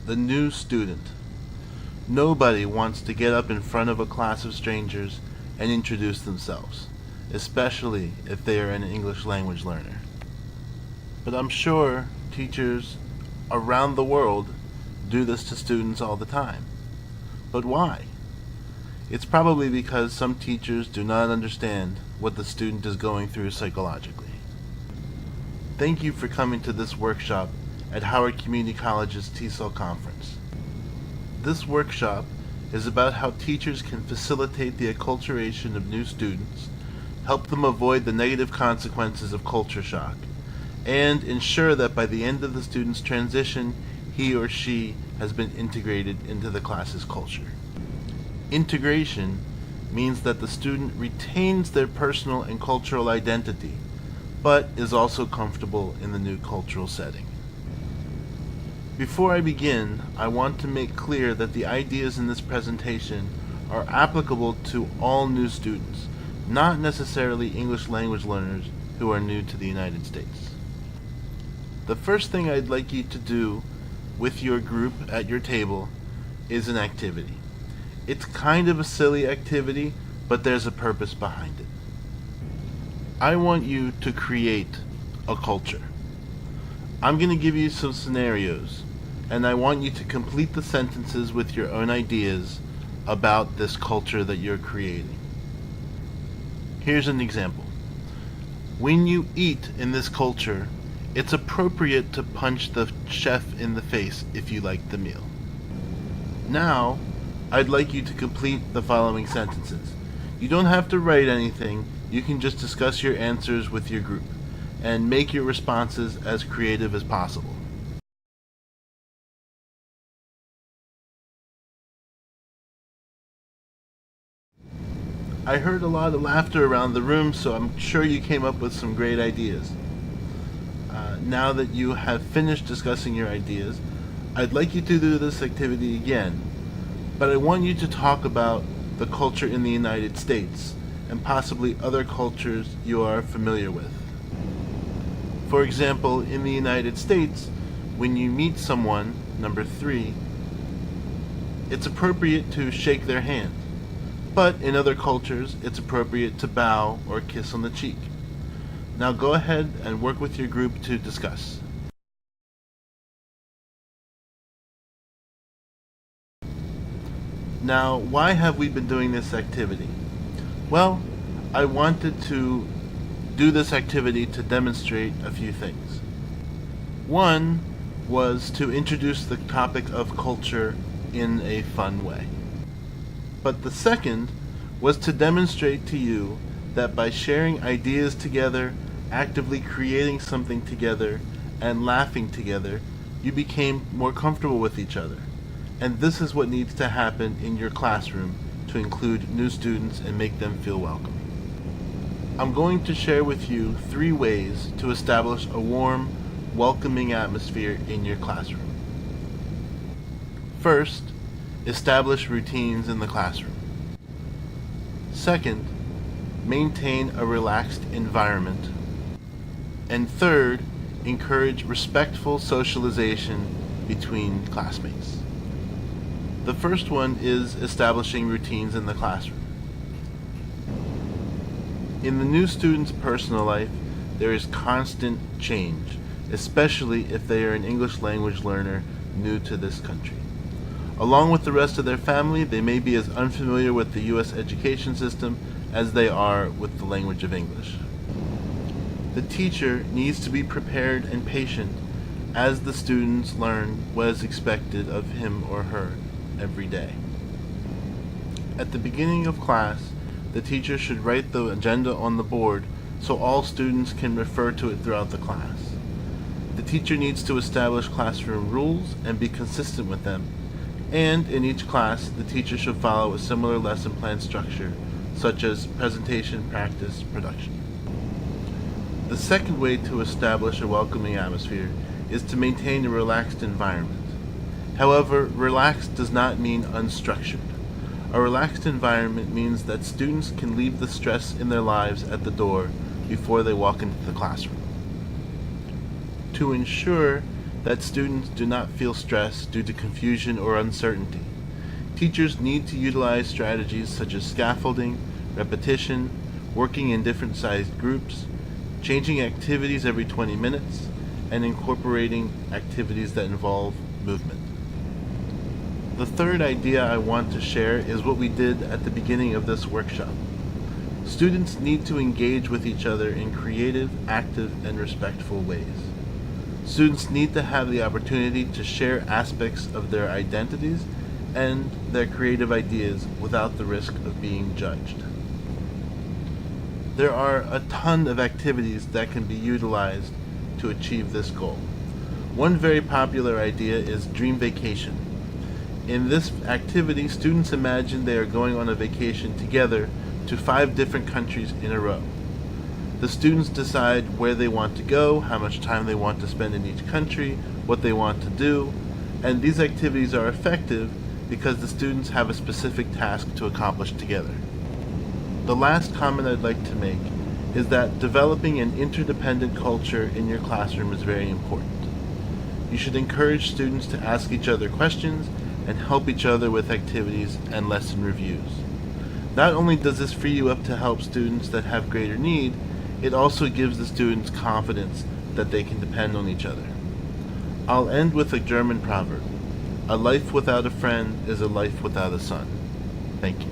The new student. Nobody wants to get up in front of a class of strangers and introduce themselves, especially if they are an English language learner. But I'm sure teachers around the world do this to students all the time. But why? It's probably because some teachers do not understand what the student is going through psychologically. Thank you for coming to this workshop at Howard Community College's TESOL conference. This workshop is about how teachers can facilitate the acculturation of new students, help them avoid the negative consequences of culture shock, and ensure that by the end of the student's transition, he or she has been integrated into the class's culture. Integration means that the student retains their personal and cultural identity, but is also comfortable in the new cultural setting. Before I begin, I want to make clear that the ideas in this presentation are applicable to all new students, not necessarily English language learners who are new to the United States. The first thing I'd like you to do with your group at your table is an activity. It's kind of a silly activity, but there's a purpose behind it. I want you to create a culture. I'm going to give you some scenarios, and I want you to complete the sentences with your own ideas about this culture that you're creating. Here's an example. When you eat in this culture, it's appropriate to punch the chef in the face if you like the meal. Now, I'd like you to complete the following sentences. You don't have to write anything, you can just discuss your answers with your group, and make your responses as creative as possible. I heard a lot of laughter around the room, so I'm sure you came up with some great ideas. Now that you have finished discussing your ideas, I'd like you to do this activity again, but I want you to talk about the culture in the United States and possibly other cultures you are familiar with. For example, in the United States, when you meet someone, number 3, it's appropriate to shake their hand. But in other cultures, it's appropriate to bow or kiss on the cheek. Now go ahead and work with your group to discuss. Now, why have we been doing this activity? Well, I wanted to do this activity to demonstrate a few things. One was to introduce the topic of culture in a fun way. But the second was to demonstrate to you that by sharing ideas together, actively creating something together, and laughing together, you became more comfortable with each other. And this is what needs to happen in your classroom to include new students and make them feel welcome. I'm going to share with you 3 ways to establish a warm, welcoming atmosphere in your classroom. First, establish routines in the classroom. Second, maintain a relaxed environment. And third, encourage respectful socialization between classmates. The first one is establishing routines in the classroom. In the new student's personal life, there is constant change, especially if they are an English language learner new to this country. Along with the rest of their family, they may be as unfamiliar with the U.S. education system as they are with the language of English. The teacher needs to be prepared and patient as the students learn what is expected of him or her every day. At the beginning of class, the teacher should write the agenda on the board so all students can refer to it throughout the class. The teacher needs to establish classroom rules and be consistent with them. And in each class, the teacher should follow a similar lesson plan structure, such as presentation, practice, production. The second way to establish a welcoming atmosphere is to maintain a relaxed environment. However, relaxed does not mean unstructured. A relaxed environment means that students can leave the stress in their lives at the door before they walk into the classroom. To ensure that students do not feel stress due to confusion or uncertainty. Teachers need to utilize strategies such as scaffolding, repetition, working in different sized groups, changing activities every 20 minutes, and incorporating activities that involve movement. The third idea I want to share is what we did at the beginning of this workshop. Students need to engage with each other in creative, active, and respectful ways. Students need to have the opportunity to share aspects of their identities and their creative ideas without the risk of being judged. There are a ton of activities that can be utilized to achieve this goal. One very popular idea is dream vacation. In this activity, students imagine they are going on a vacation together to 5 different countries in a row. The students decide where they want to go, how much time they want to spend in each country, what they want to do, and these activities are effective because the students have a specific task to accomplish together. The last comment I'd like to make is that developing an interdependent culture in your classroom is very important. You should encourage students to ask each other questions and help each other with activities and lesson reviews. Not only does this free you up to help students that have greater need, it also gives the students confidence that they can depend on each other. I'll end with a German proverb: a life without a friend is a life without a son. Thank you.